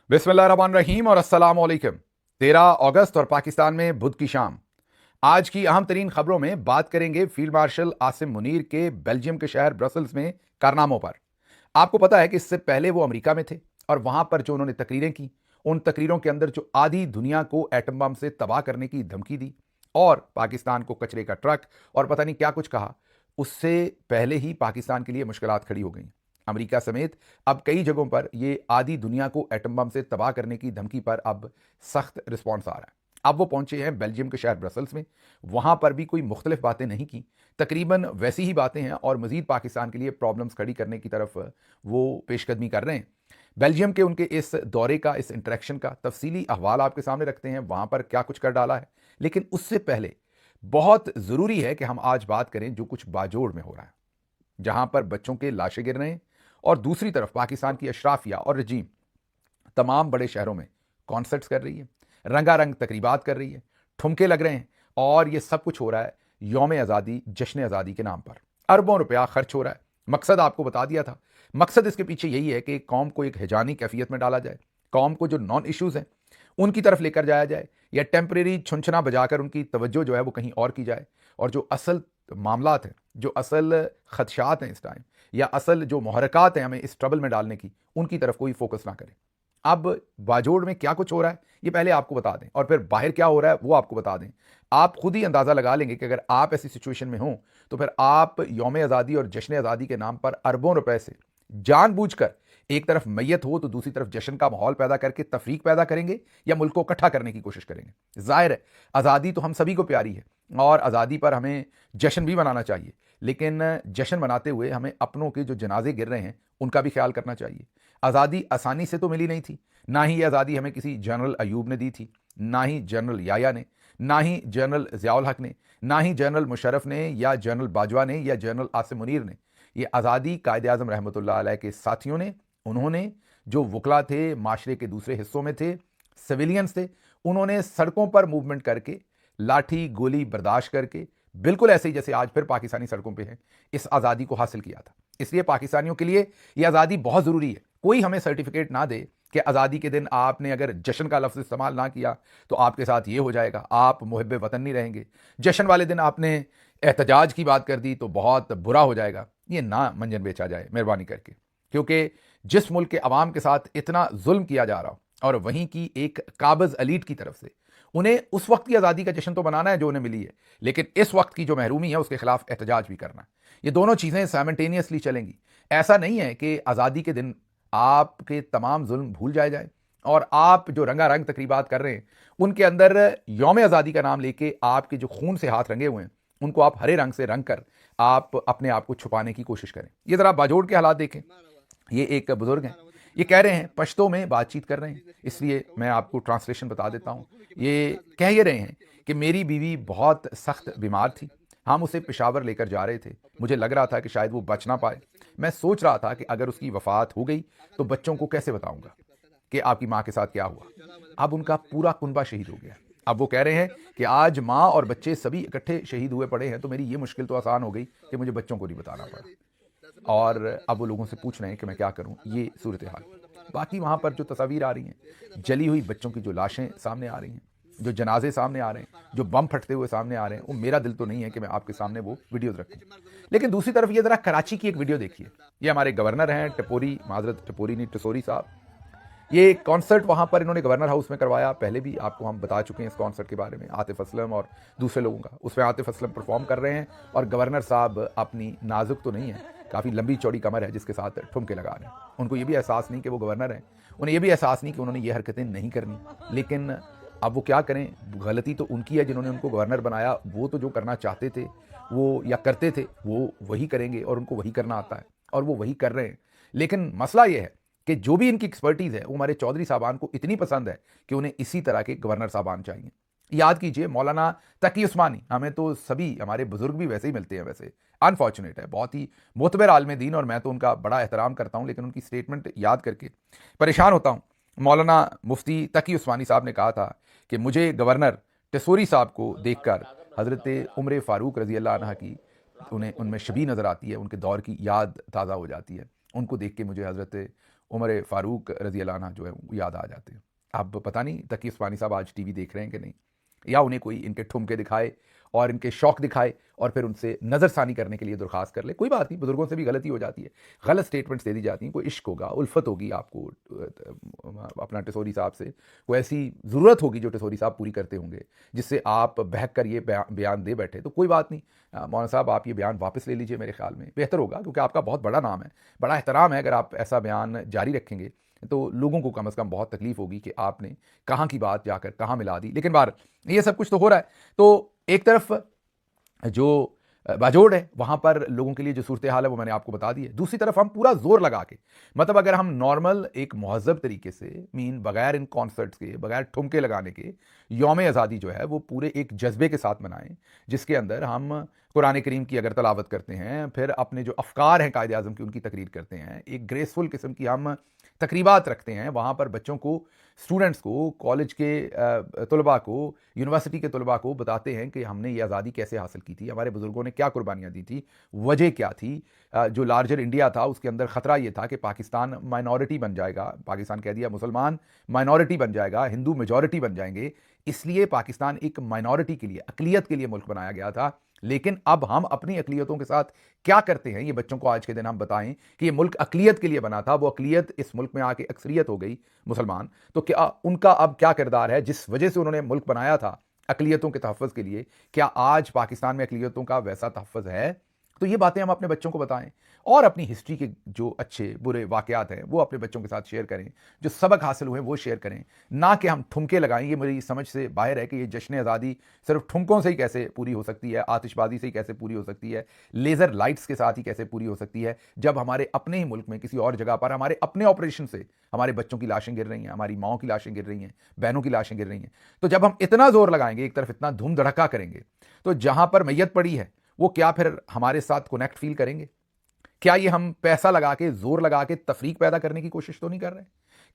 बिस्मिल्लाहिर्रहमानिर्रहीम और अस्सलाम वालेकुम। 13 अगस्त और पाकिस्तान में बुध की शाम। आज की अहम तरीन खबरों में बात करेंगे फील्ड मार्शल आसिम मुनीर के बेल्जियम के शहर ब्रसल्स में कारनामों पर। आपको पता है कि इससे पहले वो अमेरिका में थे और वहां पर जो उन्होंने तकरीरें की, उन तकरीरों के अंदर जो आधी दुनिया को एटम बम से तबाह करने की धमकी दी और पाकिस्तान को कचरे का ट्रक और पता नहीं क्या कुछ कहा, उससे पहले ही पाकिस्तान के लिए मुश्किलात खड़ी हो गई। अमेरिका समेत अब कई जगहों पर ये आधी दुनिया को एटम बम से तबाह करने की धमकी पर अब सख्त रिस्पॉन्स आ रहा है। अब वो पहुंचे हैं बेल्जियम के शहर ब्रसल्स में। वहां पर भी कोई मुख्तलिफ बातें नहीं की, तकरीबन वैसी ही बातें हैं और मजीद पाकिस्तान के लिए प्रॉब्लम्स खड़ी करने की तरफ वो पेशकदमी कर रहे हैं। बेल्जियम के उनके इस दौरे का, इस इंटरेक्शन का तफसीली अहवाल आपके सामने रखते हैं, वहां पर क्या कुछ कर डाला है। लेकिन उससे पहले बहुत ज़रूरी है कि हम आज बात करें जो कुछ बाजोड़ में हो रहा है, जहां पर बच्चों के लाशें गिर रहे हैं और दूसरी तरफ पाकिस्तान की अशराफिया और रजीम तमाम बड़े शहरों में कॉन्सर्ट्स कर रही है, रंगारंग तकरीबात कर रही है, ठुमके लग रहे हैं और ये सब कुछ हो रहा है यौम आज़ादी, जश्न आज़ादी के नाम पर। अरबों रुपया खर्च हो रहा है। मकसद आपको बता दिया था। मकसद इसके पीछे यही है कि कौम को एक हिजानी कैफियत में डाला जाए, कौम को जो नॉन इश्यूज़ हैं उनकी तरफ लेकर जाया जाए या टेम्परेरी छुनछना बजाकर उनकी तवज्जो जो है वो कहीं और की जाए और जो असल मामलात हैं, जो असल खदशात हैं इस टाइम, या असल जो मुहरकात हैं हमें इस ट्रबल में डालने की, उनकी तरफ कोई फोकस ना करें। अब बाजोड़ में क्या कुछ हो रहा है ये पहले आपको बता दें और फिर बाहर क्या हो रहा है वो आपको बता दें। आप खुद ही अंदाज़ा लगा लेंगे कि अगर आप ऐसी सिचुएशन में हों तो फिर आप यौम आज़ादी और जश्न आज़ादी के नाम पर अरबों रुपए से जानबूझकर एक तरफ मैयत हो तो दूसरी तरफ जश्न का माहौल पैदा करके तफरीक पैदा करेंगे या मुल्क को इकट्ठा करने की कोशिश करेंगे। जाहिर है आज़ादी तो हम सभी को प्यारी है और आज़ादी पर हमें जश्न भी मनाना चाहिए, लेकिन जश्न मनाते हुए हमें अपनों के जो जनाजे गिर रहे हैं उनका भी ख्याल करना चाहिए। आज़ादी आसानी से तो मिली नहीं थी, ना ही ये आज़ादी हमें किसी जनरल अयूब ने दी थी, ना ही जनरल याया ने, ना ही जनरल ज़ियाउल हक ने, ना ही जनरल मुशर्रफ ने या जनरल बाजवा ने या जनरल आसिम मुनीर ने। ये आज़ादी कायदे आज़म रहमतुल्लाह अलैह के साथियों ने, उन्होंने जो वकला थे, माशरे के दूसरे हिस्सों में थे, सिविलियंस थे, उन्होंने सड़कों पर मूवमेंट करके, लाठी गोली बर्दाश्त करके, बिल्कुल ऐसे ही जैसे आज फिर पाकिस्तानी सड़कों पे हैं, इस आज़ादी को हासिल किया था। इसलिए पाकिस्तानियों के लिए ये आज़ादी बहुत ज़रूरी है। कोई हमें सर्टिफिकेट ना दे कि आज़ादी के दिन आपने अगर जश्न का लफ्ज़ इस्तेमाल ना किया तो आपके साथ ये हो जाएगा, आप मुहिब वतन नहीं रहेंगे। जश्न वाले दिन आपने एहतजाज की बात कर दी तो बहुत बुरा हो जाएगा। ये ना मंजन बेचा जाए मेहरबानी करके, क्योंकि जिस मुल्क के अवाम के साथ इतना जुल्म किया जा रहा हो और वहीं की एक काबिज एलीट की तरफ से उन्हें उस वक्त की आज़ादी का जश्न तो मनाना है जो उन्हें मिली है, लेकिन इस वक्त की जो महरूमी है उसके खिलाफ एहतजाज भी करना है। ये दोनों चीज़ें साइमल्टेनियसली चलेंगी। ऐसा नहीं है कि आज़ादी के दिन आपके तमाम जुल्म भूल जाए और आप जो रंगारंग तकरीबात कर रहे हैं उनके अंदर यौम आज़ादी का नाम लेके आपके जो खून से हाथ रंगे हुए हैं उनको आप हरे रंग से रंग कर आप अपने आप को छुपाने की कोशिश करें। ये ज़रा बाजोड़ के हालात देखें। ये एक बुजुर्ग हैं, ये कह रहे हैं, पश्तो में बातचीत कर रहे हैं, इसलिए मैं आपको ट्रांसलेशन बता देता हूँ। ये कह ये रहे हैं कि मेरी बीवी बहुत सख्त बीमार थी, हम उसे पेशावर लेकर जा रहे थे, मुझे लग रहा था कि शायद वो बच ना पाए। मैं सोच रहा था कि अगर उसकी वफात हो गई तो बच्चों को कैसे बताऊंगा कि आपकी माँ के साथ क्या हुआ। अब उनका पूरा कुनबा शहीद हो गया। अब वो कह रहे हैं कि आज माँ और बच्चे सभी इकट्ठे शहीद हुए पड़े हैं तो मेरी ये मुश्किल तो आसान हो गई कि मुझे बच्चों को नहीं बताना पड़ा। और अब वो लोगों से पूछ रहे हैं कि मैं क्या करूं, ये सूरत हाल। बाकी वहां पर जो तस्वीर आ रही हैं, जली हुई बच्चों की जो लाशें सामने आ रही हैं, जो जनाजे सामने आ रहे हैं, जो बम फटते हुए सामने आ रहे हैं, वो मेरा दिल तो नहीं है कि मैं आपके सामने वो वीडियोज रखूं। लेकिन दूसरी तरफ ये जरा कराची की एक वीडियो देखिए। ये हमारे गवर्नर हैं टिपोरी, माजरत टिपोरी नहीं टिसोरी साहब। ये कॉन्सर्ट वहाँ पर इन्होंने गवर्नर हाउस में करवाया। पहले भी आपको हम बता चुके हैं इस कॉन्सर्ट के बारे में, आतिफ असलम और दूसरे लोगों का। उसमें आतिफ असलम परफॉर्म कर रहे हैं और गवर्नर साहब अपनी नाजुक तो नहीं है, काफ़ी लंबी चौड़ी कमर है जिसके साथ ठुमके लगा रहे हैं। उनको ये भी एहसास नहीं कि वो गवर्नर हैं, उन्हें ये भी एहसास नहीं कि उन्होंने ये हरकतें नहीं करनी। लेकिन अब वो क्या करें, गलती तो उनकी है जिन्होंने उनको गवर्नर बनाया। वो तो जो करना चाहते थे वो या करते थे वो वही करेंगे और उनको वही करना आता है और वो वही कर रहे हैं। लेकिन मसला ये है कि जो भी इनकी एक्सपर्टीज़ है वो हमारे चौधरी साहबान को इतनी पसंद है कि उन्हें इसी तरह के गवर्नर साहबान चाहिए। याद कीजिए मौलाना तकी उस्मानी, हमें तो सभी हमारे बुजुर्ग भी वैसे ही मिलते हैं। वैसे अनफॉर्चुनेट है, बहुत ही मोतबर आलम दीन और मैं तो उनका बड़ा एहतराम करता हूँ, लेकिन उनकी स्टेटमेंट याद करके परेशान होता हूँ। मौलाना मुफ्ती तकी उस्मानी साहब ने कहा था कि मुझे गवर्नर टिसोरी साहब को देखकर हज़रत उमर फ़ारूक रज़ी अल्लाह अन्हा की उन्हें उनमें शबीह नज़र आती है, उनके दौर की याद ताज़ा हो जाती है। उनको देख के मुझे हज़रत उमर फारूक रजी अल्लाह अन्हा जो है वो याद आ जाते हैं। अब पता नहीं तकी उस्मानी साहब आज टीवी देख रहे हैं कि नहीं, या उन्हें कोई इनके ठुमके दिखाए और इनके शौक दिखाए और फिर उनसे नज़रसानी करने के लिए दरख्वास्त कर ले। कोई बात नहीं, बुजुर्गों से भी गलती हो जाती है, गलत स्टेटमेंट्स दे दी जाती हैं। कोई इश्क होगा, उल्फत होगी आपको अपना टिसोरी साहब से, कोई ऐसी ज़रूरत होगी जो टिसोरी साहब पूरी करते होंगे जिससे आप बहक कर ये बयान दे बैठे, तो कोई बात नहीं। मौलाना साहब आप ये बयान वापस ले लीजिए, मेरे ख्याल में बेहतर होगा, क्योंकि आपका बहुत बड़ा नाम है, बड़ा एहतराम है। अगर आप ऐसा बयान जारी रखेंगे तो लोगों को कम से कम बहुत तकलीफ होगी कि आपने कहाँ की बात जाकर कहाँ मिला दी। लेकिन बार ये सब कुछ तो हो रहा है, तो एक तरफ जो बाजोड़ है वहां पर लोगों के लिए जो सूरत हाल है वो मैंने आपको बता दी है। दूसरी तरफ हम पूरा जोर लगा के, मतलब अगर हम नॉर्मल एक महज़ब तरीके से, मीन बगैर इन कॉन्सर्ट्स के, बगैर ठुमके लगाने के यौम आज़ादी जो है वो पूरे एक जज्बे के साथ मनाएं, जिसके अंदर हम कुरान करीम की अगर तलावत करते हैं, फिर अपने जो अफकार हैं कायदे आज़म की उनकी तकरीर करते हैं, एक ग्रेसफुल किस्म की हम तकरीबात रखते हैं, वहाँ पर बच्चों को, स्टूडेंट्स को, कॉलेज के तलबा को, यूनिवर्सिटी के तलबा को बताते हैं कि हमने ये आज़ादी कैसे हासिल की थी, हमारे बुज़ुर्गों ने क्या कुर्बानियाँ दी थी, वजह क्या थी। जो लार्जर इंडिया था उसके अंदर ख़तरा ये था कि पाकिस्तान माइनॉरिटी बन जाएगा, पाकिस्तान कह दिया, मुसलमान माइनॉरिटी बन जाएगा, हिंदू मेजॉरिटी बन जाएंगे, इसलिए पाकिस्तान एक माइनॉरिटी के लिए, अक़लियत के लिए मुल्क बनाया गया था। लेकिन अब हम अपनी अक़लियतों के साथ क्या करते हैं, ये बच्चों को आज के दिन हम बताएं कि ये मुल्क अक़लियत के लिए बना था, वो अक़लियत इस मुल्क में आके अक्सरियत हो गई मुसलमान, तो क्या उनका अब क्या किरदार है, जिस वजह से उन्होंने मुल्क बनाया था अक़लियतों के तहफ़्फ़ुज़ के लिए, क्या आज पाकिस्तान में अक़लियतों का वैसा तहफ़्फ़ुज़ है? तो ये बातें हम अपने बच्चों को बताएं और अपनी हिस्ट्री के जो अच्छे बुरे वाक़यात हैं वो अपने बच्चों के साथ शेयर करें, जो सबक हासिल हुए वो शेयर करें, ना कि हम ठुमके लगाएं। ये मेरी समझ से बाहर है कि ये जश्न आज़ादी सिर्फ ठुमकों से ही कैसे पूरी हो सकती है, आतिशबाजी से ही कैसे पूरी हो सकती है, लेज़र लाइट्स के साथ ही कैसे पूरी हो सकती है, जब हमारे अपने ही मुल्क में किसी और जगह पर हमारे अपने ऑपरेशन से हमारे बच्चों की लाशें गिर रही हैं, हमारी माओं की लाशें गिर रही हैं, बहनों की लाशें गिर रही हैं। तो जब हम इतना जोर लगाएंगे, एक तरफ इतना धूम धड़का करेंगे, तो जहां पर मैयत पड़ी है वो क्या फिर हमारे साथ कनेक्ट फील करेंगे? क्या ये हम पैसा लगा के, जोर लगा के तफरीक पैदा करने की कोशिश तो नहीं कर रहे?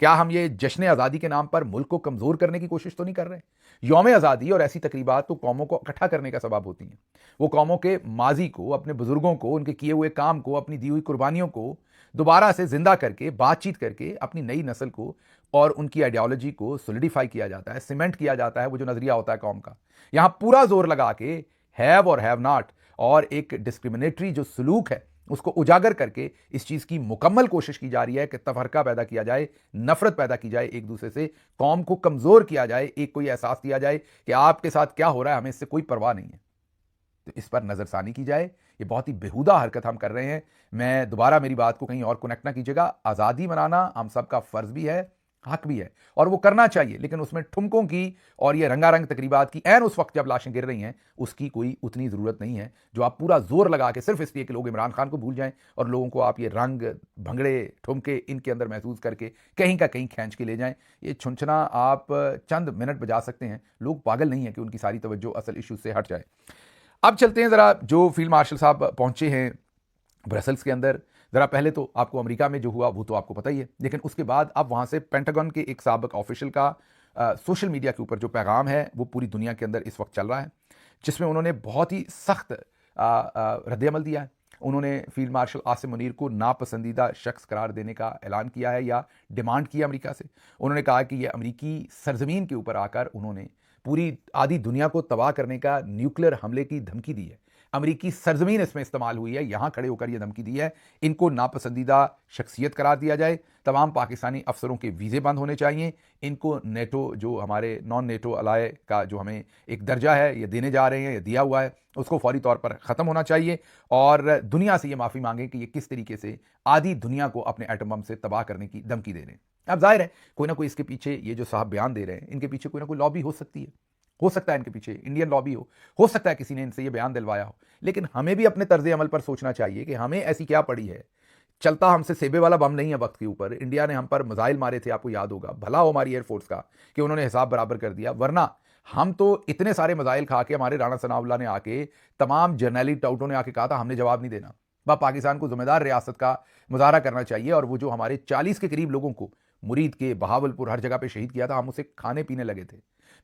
क्या हम ये जश्न आज़ादी के नाम पर मुल्क को कमज़ोर करने की कोशिश तो नहीं कर रहे? यौम आज़ादी और ऐसी तकरीबात तो कौमों को इकट्ठा करने का सबब होती हैं। वो कौमों के माजी को, अपने बुजुर्गों को, उनके किए हुए काम को, अपनी दी हुई कुर्बानियों को दोबारा से जिंदा करके, बातचीत करके अपनी नई नस्ल को और उनकी आइडियोलॉजी को सोलिडिफाई किया जाता है, सीमेंट किया जाता है, वो जो नजरिया होता है कौम का। यहां पूरा जोर लगा के हैव और हैव नॉट और एक डिस्क्रिमिनेटरी जो सलूक है उसको उजागर करके इस चीज की मुकम्मल कोशिश की जा रही है कि तफरका पैदा किया जाए, नफरत पैदा की जाए एक दूसरे से, कौम को कमजोर किया जाए, एक कोई एहसास दिया जाए कि आपके साथ क्या हो रहा है हमें इससे कोई परवाह नहीं है। तो इस पर नजरसानी की जाए, ये बहुत ही बेहुदा हरकत हम कर रहे हैं। मैं दोबारा मेरी बात को कहीं और कनेक्ट ना कीजिएगा। आज़ादी मनाना हम सबका फर्ज भी है, हक भी है, और वो करना चाहिए, लेकिन उसमें ठुमकों की और ये रंगारंग तकरीबात की ऐन उस वक्त जब लाशें गिर रही हैं उसकी कोई उतनी ज़रूरत नहीं है, जो आप पूरा जोर लगा के सिर्फ इसलिए कि लोग इमरान खान को भूल जाएं और लोगों को आप ये रंग, भंगड़े, ठुमके इनके अंदर महसूस करके कहीं का कहीं खींच के ले जाएं। ये छुनछना आप चंद मिनट बजा सकते हैं, लोग पागल नहीं है कि उनकी सारी तवज्जो असल इशू से हट जाए। अब चलते हैं ज़रा, जो फील्ड मार्शल साहब पहुंचे हैं ब्रसल्स के अंदर, ज़रा पहले तो आपको अमेरिका में जो हुआ वो तो आपको पता ही है, लेकिन उसके बाद अब वहाँ से पेंटागन के एक साबिक ऑफिशियल का सोशल मीडिया के ऊपर जो पैगाम है वो पूरी दुनिया के अंदर इस वक्त चल रहा है, जिसमें उन्होंने बहुत ही सख्त रद्द-ए-अमल दिया है। उन्होंने फील्ड मार्शल आसिम मुनीर को नापसंदीदा शख्स करार देने का ऐलान किया है या डिमांड किया अमेरिका से। उन्होंने कहा कि ये अमेरिकी सरजमीन के ऊपर आकर उन्होंने पूरी आधी दुनिया को तबाह करने का न्यूक्लियर हमले की धमकी दी है। अमेरिकी सरजमीन इसमें इस्तेमाल हुई है, यहां खड़े होकर यह धमकी दी है, इनको नापसंदीदा शख्सियत करार दिया जाए, तमाम पाकिस्तानी अफसरों के वीज़े बंद होने चाहिए, इनको नेटो, जो हमारे नॉन नेटो अलाय का जो हमें एक दर्जा है ये देने जा रहे हैं, ये दिया हुआ है, उसको फौरी तौर पर ख़त्म होना चाहिए, और दुनिया से ये माफ़ी मांगें कि ये किस तरीके से आधी दुनिया को अपने एटम बम से तबाह करने की धमकी दे रहे हैं। अब जाहिर है कोई ना कोई इसके पीछे, ये जो साहब बयान दे रहे हैं, इनके पीछे कोई ना कोई लॉबी हो सकती है, हो सकता है इनके पीछे इंडियन लॉबी हो सकता है किसी ने इनसे ये बयान दिलवाया हो, लेकिन हमें भी अपने तर्ज अमल पर सोचना चाहिए कि हमें ऐसी क्या पड़ी है। चलता हमसे सेबे वाला बम नहीं है वक्त के ऊपर, इंडिया ने हम पर मिसाइल मारे थे, आपको याद होगा, भला हो हमारी एयरफोर्स का कि उन्होंने हिसाब बराबर कर दिया, वरना हम तो इतने सारे मिसाइल खा के, हमारे राणा सनाउल्लाह ने आके, तमाम जर्नैली टाउटों ने आके कहा था हमने जवाब नहीं देना। वह पाकिस्तान को जिम्मेदार रियासत का मुजाहरा करना चाहिए, और वो जो हमारे 40 के करीब लोगों को मुरीद के, बहावलपुर, हर जगह पे शहीद किया था, हम उसे खाने पीने लगे थे।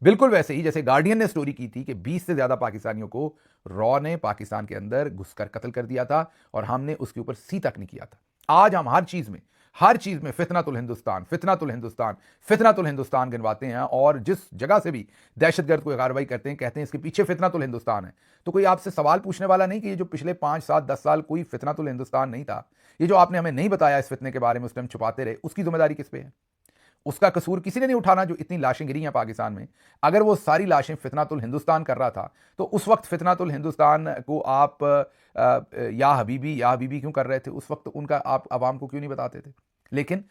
बिल्कुल वैसे ही जैसे गार्डियन ने स्टोरी की थी कि 20 से ज्यादा पाकिस्तानियों को रॉ ने पाकिस्तान के अंदर घुसकर कत्ल कर दिया था और हमने उसके ऊपर सी तक नहीं किया था। आज हम हर चीज में, हर चीज में फितनातुल हिंदुस्तान, फितनातुल हिंदुस्तान, फितनातुल हिंदुस्तान गिनवाते हैं, और जिस जगह से भी दहशतगर्द कोई कार्रवाई करते हैं कहते हैं इसके पीछे फितनातुल हिंदुस्तान है। तो कोई आपसे सवाल पूछने वाला नहीं कि ये जो पिछले 5, 7, 10 साल कोई फितनातुल हिंदुस्तान नहीं था, ये जो आपने हमें नहीं बताया इस फितने के बारे में, उस टाइम छुपाते रहे, उसकी जिम्मेदारी किस पे है? उसका कसूर किसी ने नहीं उठाना जो इतनी लाशें गिरी हैं पाकिस्तान में। अगर वो सारी लाशें फितनातुल हिंदुस्तान कर रहा था तो उस वक्त फितनातुल हिंदुस्तान को आप या हबीबी क्यों कर रहे थे? उस वक्त उनका आप आवाम को क्यों नहीं बताते थे? लेकिन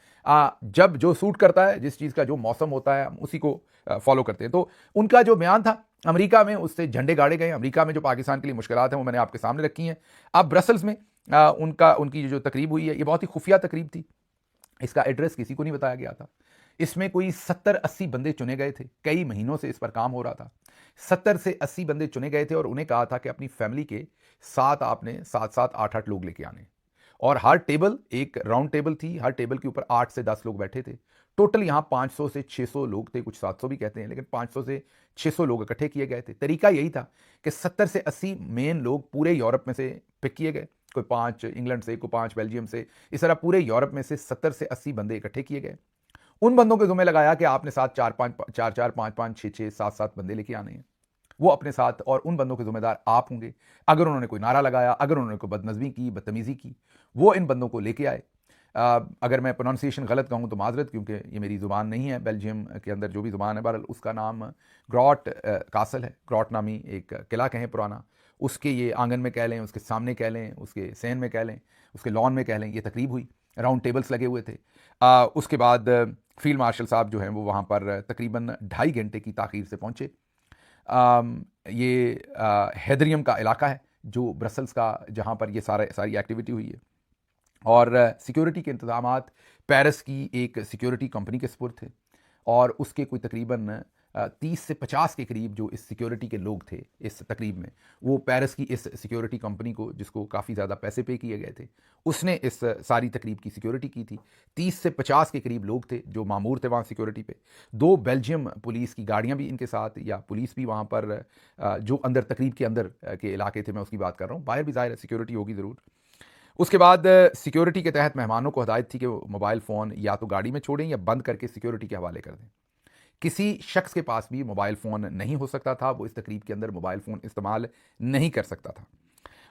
जब जो सूट करता है, जिस चीज़ का जो मौसम होता है, हम उसी को फॉलो करते हैं। तो उनका जो बयान था अमेरिका में, उससे झंडे गाड़े गए। अमेरिका में जो पाकिस्तान के लिए मुश्किलात हैं वो मैंने आपके सामने रखी हैं। अब ब्रसल्स में उनकी जो तकरीब हुई है, ये बहुत ही खुफिया तकरीब थी। इसका एड्रेस किसी को नहीं बताया गया था। इसमें कोई 70-80 बंदे चुने गए थे। कई महीनों से इस पर काम हो रहा था। 70 से 80 बंदे चुने गए थे और उन्हें कहा था कि अपनी फैमिली के साथ आपने 7-7, 8-8 लोग लेके आने, और हर टेबल एक राउंड टेबल थी। हर टेबल के ऊपर 8 से 10 लोग बैठे थे। टोटल यहां 500 से 600 लोग थे, कुछ 700 भी कहते हैं, लेकिन 500 से 600 लोग इकट्ठे किए गए थे। तरीका यही था कि 70 से 80 मेन लोग पूरे यूरोप में से पिक किए गए। कोई 5 इंग्लैंड से, कोई 5 बेल्जियम से, इस तरह पूरे यूरोप में से 70 से 80 बंदे इकट्ठे किए गए। उन बंदों के जुम्मे लगाया कि आपने साथ 4-4, 5-5, 6-6, 7-7 बंदे लेके आने हैं। वो अपने साथ, और उन बंदों के जिम्मेदार आप होंगे। अगर उन्होंने कोई नारा लगाया, अगर उन्होंने कोई बदनज़मी की, बदतमीज़ी की, वो इन बंदों को लेके आए। अगर मैं प्रोनाउंसिएशन गलत कहूँ तो माजरत, क्योंकि ये मेरी ज़ुबान नहीं है। बेल्जियम के अंदर जो भी ज़ुबान है, बहरहाल उसका नाम ग्रॉट कासल है। ग्रॉट नामी एक किला कहें पुराना, उसके ये आंगन में कह लें, उसके सामने कह लें, उसके सहन में कह लें, उसके लॉन में कह लें, ये तकरीब हुई। राउंड टेबल्स लगे हुए थे। उसके बाद फील्ड मार्शल साहब जो हैं वो वहाँ पर तकरीबन 2.5 घंटे की ताख़ीर से पहुँचे। ये हैदरियम का इलाका है जो ब्रसल्स का, जहाँ पर ये सारी एक्टिविटी हुई है, और सिक्योरिटी के इंतजामात पेरिस की एक सिक्योरिटी कंपनी के सुपुर्द थे, और उसके कोई तकरीबन 30 से 50 के करीब जो इस सिक्योरिटी के लोग थे इस तकरीब में, वो पेरिस की इस सिक्योरिटी कंपनी को, जिसको काफ़ी ज़्यादा पैसे पे किए गए थे, उसने इस सारी तकरीब की सिक्योरिटी की थी। 30 से 50 के करीब लोग थे जो मामूर थे वहाँ सिक्योरिटी पे। 2 बेल्जियम पुलिस की गाड़ियाँ भी इनके साथ, या पुलिस भी वहाँ पर, जो अंदर तकरीब के अंदर के इलाके थे, मैं उसकी बात कर रहा हूँ। बाहर भी ज़ाहिर है सिक्योरिटी होगी ज़रूर। उसके बाद सिक्योरिटी के तहत मेहमानों को हदायत थी कि वो मोबाइल फ़ोन या तो गाड़ी में छोड़ें या बंद करके सिक्योरिटी के हवाले कर दें। किसी शख्स के पास भी मोबाइल फ़ोन नहीं हो सकता था, वो इस तकरीब के अंदर मोबाइल फ़ोन इस्तेमाल नहीं कर सकता था।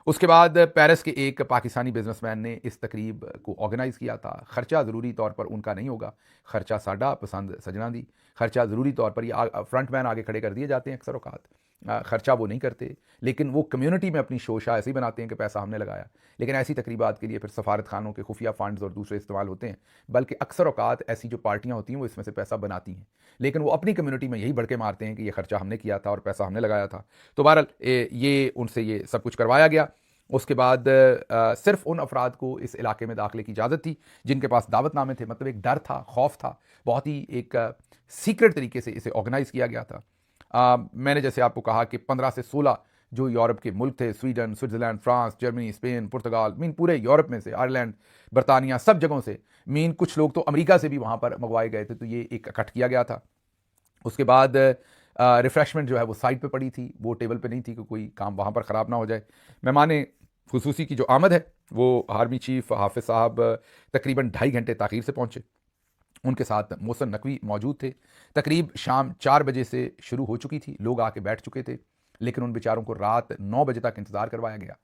उसके बाद पेरिस के एक पाकिस्तानी बिजनेसमैन ने इस तकरीब को ऑर्गेनाइज़ किया था। ख़र्चा ज़रूरी तौर पर उनका नहीं होगा, ख़र्चा साडा पसंद सजना दी। ख़र्चा ज़रूरी तौर पर ये फ्रंट मैन आगे खड़े कर दिए जाते हैं अक्सर औक़ात। ख़र्चा वो नहीं करते, लेकिन वो कम्युनिटी में अपनी शोशा ऐसे ही बनाते हैं कि पैसा हमने लगाया। लेकिन ऐसी तकरीबात के लिए फिर सफारत खानों के खुफिया फ़ंड्स और दूसरे इस्तेमाल होते हैं। बल्कि अक्सर औक़ात ऐसी जो पार्टियाँ होती हैं वो इसमें से पैसा बनाती हैं, लेकिन वो अपनी कम्युनिटी में यही भड़के मारते हैं कि ये ख़र्चा हमने किया था और पैसा हमने लगाया था। तो बहरहाल ये उनसे ये सब कुछ करवाया गया। उसके बाद सिर्फ उन अफराद को इस इलाके में दाखिले की इजाज़त थी जिनके पास दावतनामे थे। मतलब एक डर था, खौफ था, बहुत ही एक सीक्रेट तरीके से इसे ऑर्गेनाइज़ किया गया था। मैंने जैसे आपको कहा कि 15 से 16 जो यूरोप के मुल्क थे, Sweden, Switzerland, France, Germany, Spain, पुर्तगाल, मीन पूरे यूरोप में से, आयरलैंड, बरतानिया, सब जगहों से, मीन कुछ लोग तो अमेरिका से भी वहाँ पर मंगवाए गए थे। तो ये एक इकट्ठ किया गया था। उसके बाद रिफ़्रेशमेंट जो है वो साइड पे पड़ी थी, वो टेबल पे नहीं थी कि कोई काम वहाँ पर ख़राब ना हो जाए। मेहमान खुसूसी की जो आमद है वो आर्मी चीफ हाफिज़ साहब तकरीबन 2.5 घंटे ताख़ीर से पहुँचे। उनके साथ मोहसिन नकवी मौजूद थे। तकरीब शाम 4 बजे से शुरू हो चुकी थी, लोग आके बैठ चुके थे, लेकिन उन बेचारों को रात 9 बजे तक इंतज़ार करवाया गया।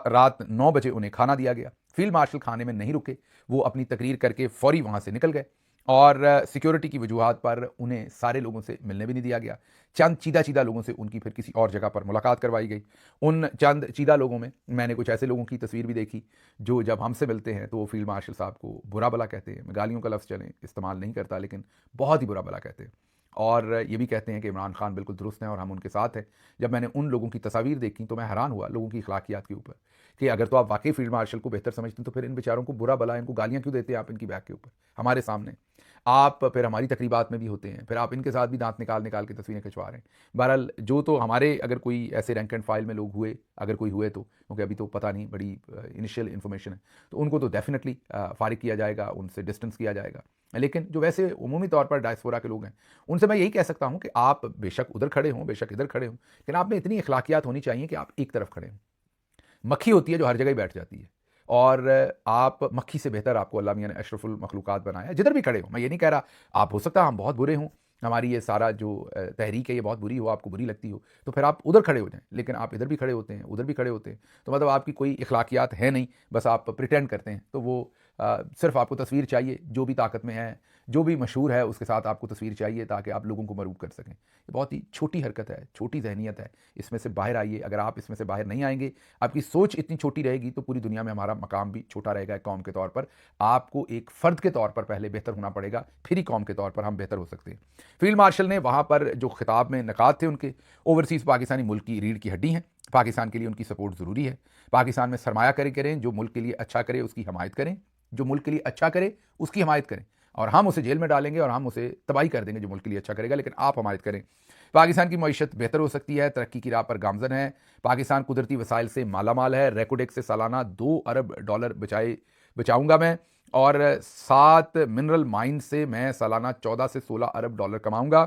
रात 9 बजे उन्हें खाना दिया गया। फील्ड मार्शल खाने में नहीं रुके, वो अपनी तकरीर करके फ़ौरी वहाँ से निकल गए, और सिक्योरिटी की वजूहात पर उन्हें सारे लोगों से मिलने भी नहीं दिया गया। चंद चीदा लोगों से उनकी फिर किसी और जगह पर मुलाकात करवाई गई। उन चंद चीदा लोगों में मैंने कुछ ऐसे लोगों की तस्वीर भी देखी जो जब हमसे मिलते हैं तो वो फील्ड मार्शल साहब को बुरा भला कहते हैं। मैं गालियों का लफ्ज़ चलें इस्तेमाल नहीं करता, लेकिन बहुत ही बुरा भला कहते हैं, और ये भी कहते हैं कि इमरान खान बिल्कुल दुरुस्त हैं और हम उनके साथ हैं। जब मैंने उन लोगों की तस्वीर देखी तो मैं हैरान हुआ लोगों की अखलाकियात के ऊपर, कि अगर तो आप वाकई फील्ड मार्शल को बेहतर समझते हैं तो फिर इन बेचारों को बुरा भला, इनको गालियाँ क्यों देते हैं आप इनकी बैक के ऊपर हमारे सामने? आप फिर हमारी तकरीबात में भी होते हैं, फिर आप इनके साथ भी दांत निकाल निकाल के तस्वीरें खिंचवा रहे हैं। बहरहाल जो तो हमारे अगर कोई ऐसे रैंक एंड फाइल में लोग हुए, अगर कोई हुए तो, क्योंकि अभी तो पता नहीं, बड़ी इनिशियल इन्फॉर्मेशन है, तो उनको तो डेफिनेटली फारिग किया जाएगा, उनसे डिस्टेंस किया जाएगा। लेकिन जो वैसे उमूमी तौर पर डायस्पोरा के लोग हैं, उनसे मैं यही कह सकता हूँ कि आप बेशक उधर खड़े हों, बेशक इधर खड़े हों, लेकिन आप में इतनी अखलाकियात होनी चाहिए कि आप एक तरफ खड़े हों। मक्खी होती है जो हर जगह ही बैठ जाती है, और आप मक्खी से बेहतर आपको अल्लाह मियाँ ने अशरफुल मखलूक़ात बनाया है, जिधर भी खड़े हो। मैं ये नहीं कह रहा, आप हो सकता है हम बहुत बुरे हों, हमारी ये सारा जो तहरीक है ये बहुत बुरी हो, आपको बुरी लगती हो, तो फिर आप उधर खड़े हो जाएँ, लेकिन आप इधर भी खड़े होते हैं, उधर भी खड़े होते हैं, तो मतलब आपकी कोई इखलाकियात है नहीं, बस आप प्रिटेंड करते हैं। तो वो सिर्फ आपको तस्वीर चाहिए, जो भी ताकत में है, जो भी मशहूर है, उसके साथ आपको तस्वीर चाहिए ताकि आप लोगों को मरूब कर सकें। ये बहुत ही छोटी हरकत है, छोटी ज़हनियत है, इसमें से बाहर आइए। अगर आप इसमें से बाहर नहीं आएँगे, आपकी सोच इतनी छोटी रहेगी, तो पूरी दुनिया में हमारा मकाम भी छोटा रहेगा एक कौम के तौर पर। आपको एक फ़र्द के तौर पर पहले बेहतर होना पड़ेगा, फिर ही कौम के तौर पर हम बेहतर हो सकते हैं। फील्ड मार्शल ने वहाँ पर जो खिताब में नकात थे उनके, ओवरसीज़ पाकिस्तानी मुल्क की रीढ़ की हड्डी हैं, पाकिस्तान के लिए उनकी सपोर्ट ज़रूरी है। पाकिस्तान में सरमाया करें, जो मुल्क के लिए अच्छा करे उसकी हमायत करें, जो मुल्क के लिए अच्छा करे उसकी हमायत करें, और हम उसे जेल में डालेंगे और हम उसे तबाही कर देंगे जो मुल्क के लिए अच्छा करेगा, लेकिन आप हमायत करें। पाकिस्तान की मईशत बेहतर हो सकती है, तरक्की की राह पर गामजन है। पाकिस्तान कुदरती वसाइल से माला माल है। रेकोडेक्स से सालाना $2 अरब बचाऊंगा मैं, और 7 मिनरल माइन से मैं सालाना $14 से $16 अरब कमाऊंगा।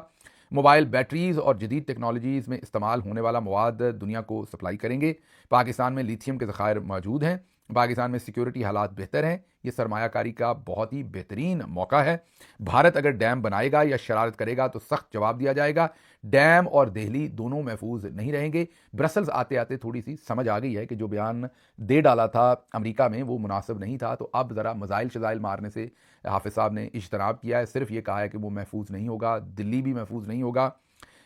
मोबाइल बैटरीज और जदीद टेक्नोलॉजीज़ में इस्तेमाल होने वाला मवाद दुनिया को सप्लाई करेंगे। पाकिस्तान में लिथियम के ज़खायर मौजूद हैं। पाकिस्तान में सिक्योरिटी हालात बेहतर हैं। ये सरमायाकारी का बहुत ही बेहतरीन मौका है। भारत अगर डैम बनाएगा या शरारत करेगा तो सख्त जवाब दिया जाएगा। डैम और दिल्ली दोनों महफूज नहीं रहेंगे। ब्रसल्स आते आते थोड़ी सी समझ आ गई है कि जो बयान दे डाला था अमेरिका में वो मुनासिब नहीं था, तो अब ज़रा मज़ाइल शज़ाइल मारने से हाफिज़ साहब ने इज्तनाब किया है। सिर्फ ये कहा है कि वो महफूज नहीं होगा, दिल्ली भी महफूज नहीं होगा।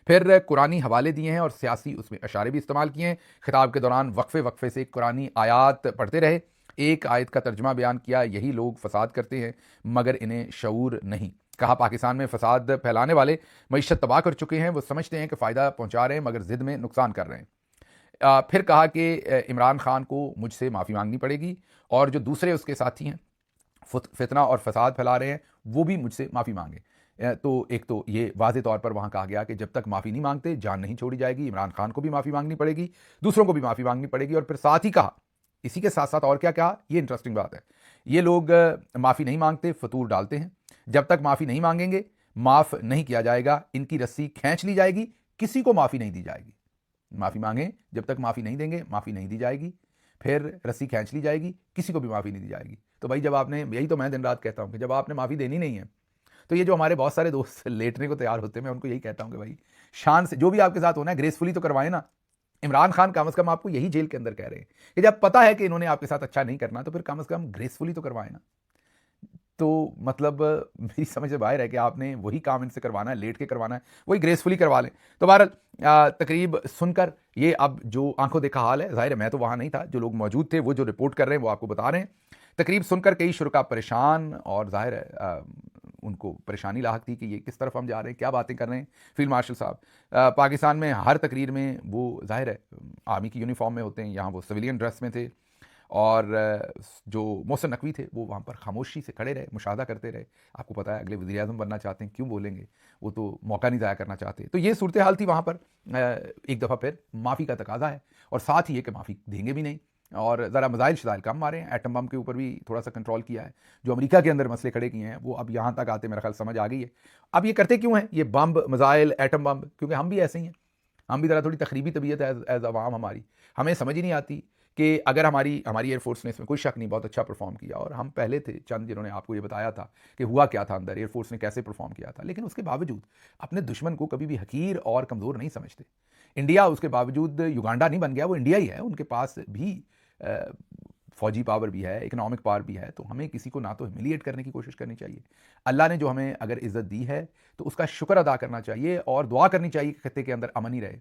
फिर कुरानी हवाले दिए हैं और सियासी उसमें अशारे भी इस्तेमाल किए हैं। खिताब के दौरान वक्फे वक्फे से कुरानी आयात पढ़ते रहे। एक आयत का तर्जमा बयान किया, यही लोग फसाद करते हैं मगर इन्हें शऊर नहीं। कहा पाकिस्तान में फसाद फैलाने वाले मईशत तबाह कर चुके हैं, वो समझते हैं कि फ़ायदा पहुंचा रहे हैं मगर ज़िद में नुकसान कर रहे हैं। फिर कहा कि इमरान खान को मुझसे माफ़ी मांगनी पड़ेगी, और जो दूसरे उसके साथी हैं फितना और फसाद फैला रहे हैं वो भी मुझसे माफ़ी मांगे। तो एक तो ये वाज़े तौर पर वहाँ कहा गया कि जब तक माफ़ी नहीं मांगते जान नहीं छोड़ी जाएगी। इमरान खान को भी माफ़ी मांगनी पड़ेगी, दूसरों को भी माफ़ी मांगनी पड़ेगी। और फिर साथ ही कहा, इसी के साथ साथ और क्या कहा, ये इंटरेस्टिंग बात है, ये लोग माफ़ी नहीं मांगते, फतूर डालते हैं। जब तक माफ़ी नहीं मांगेंगे माफ़ नहीं किया जाएगा, इनकी रस्सी खींच ली जाएगी, किसी को माफ़ी नहीं दी जाएगी। माफ़ी मांगें, जब तक माफ़ी नहीं देंगे माफ़ी नहीं दी जाएगी, फिर रस्सी खींच ली जाएगी, किसी को भी माफ़ी नहीं दी जाएगी। तो भाई जब आपने, यही तो मैं दिन रात कहता हूँ कि जब आपने माफ़ी देनी नहीं है, तो ये जो हमारे बहुत सारे दोस्त लेटने को तैयार होते हैं, मैं उनको यही कहता हूँ कि भाई शान से जो भी आपके साथ होना है ग्रेसफुली तो करवाएं ना। इमरान खान कम से कम आपको यही जेल के अंदर कह रहे हैं कि जब पता है कि इन्होंने आपके साथ अच्छा नहीं करना, तो फिर कम से कम ग्रेसफुली तो करवाएं ना। तो मतलब मेरी समझ से बाहर है कि आपने वही काम इनसे करवाना है, लेट के करवाना है, वही ग्रेसफुली करवा लें। तो बहरहाल तकरीब सुनकर ये अब जो आंखों देखा हाल है, जाहिर है मैं तो वहाँ नहीं था, जो लोग मौजूद थे वो जो रिपोर्ट कर रहे हैं वो आपको बता रहे हैं। तकरीब सुनकर कई शुरका परेशान, और जाहिर है उनको परेशानी लाहक थी कि ये किस तरफ हम जा रहे हैं, क्या बातें कर रहे हैं फील्ड मार्शल साहब। पाकिस्तान में हर तकरीर में वो जाहिर है आर्मी की यूनिफॉर्म में होते हैं, यहाँ वो सिविलियन ड्रेस में थे, और जो मोहसिन नकवी थे वो वहाँ पर खामोशी से खड़े रहे, मुशाहदा करते रहे। आपको पता है अगले वज़ीर आज़म बनना चाहते हैं, क्यों बोलेंगे, वो तो मौका नहीं ज़ाया करना चाहते। तो ये सूरत हाल थी वहाँ पर। एक दफ़ा फिर माफ़ी का तकाजा है, और साथ ही ये कि माफ़ी देंगे भी नहीं, और ज़रा मज़ाइल शज़ाइल कम मारे हैं। एटम बम के ऊपर भी थोड़ा सा कंट्रोल किया है। जो अमेरिका के अंदर मसले खड़े किए हैं वो अब यहाँ तक आते मेरा ख्याल समझ आ गई है। अब ये करते क्यों हैं ये बम, मज़ाइल, एटम बम? क्योंकि हम भी ऐसे ही हैं, हम भी ज़रा थोड़ी तकरीबी तबीयत है एज़ अवाम हमारी। हमें समझ ही नहीं आती कि अगर हमारी एयरफोर्स ने इसमें कोई शक नहीं बहुत अच्छा परफॉर्म किया, और हम पहले थे चंद जिन्होंने आपको ये बताया था कि हुआ क्या था अंदर, एयरफोर्स ने कैसे परफॉर्म किया था, लेकिन उसके बावजूद अपने दुश्मन को कभी भी हकीर और कमज़ोर नहीं समझते। इंडिया उसके बावजूद युगांडा नहीं बन गया, वो इंडिया ही है, उनके पास भी फौजी पावर भी है, इकोनॉमिक पावर भी है। तो हमें किसी को ना तो ह्यूमिलिएट करने की कोशिश करनी चाहिए। अल्लाह ने जो हमें अगर इज़्ज़त दी है तो उसका शुक्र अदा करना चाहिए, और दुआ करनी चाहिए कि खत्ते के अंदर अमन ही रहे।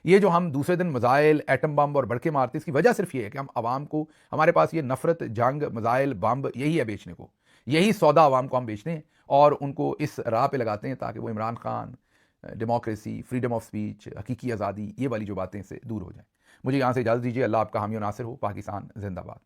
ये जो हम दूसरे दिन मज़ाइल, एटम बम और बड़के मारते, इसकी वजह सिर्फ ये है कि हम आवाम को, हमारे पास ये नफ़रत, जंग, मज़ाइल, बम यही है बेचने को, यही सौदा आवाम को हम बेचते हैं, और उनको इस राह पे लगाते हैं ताकि वो Imran Khan, democracy, freedom of speech, हकीकी आज़ादी, ये वाली जो बातें से दूर हो जाएं। मुझे यहाँ से इजाज़त दीजिए। अल्लाह आपका हामी और नासिर हो। पाकिस्तान जिंदाबाद।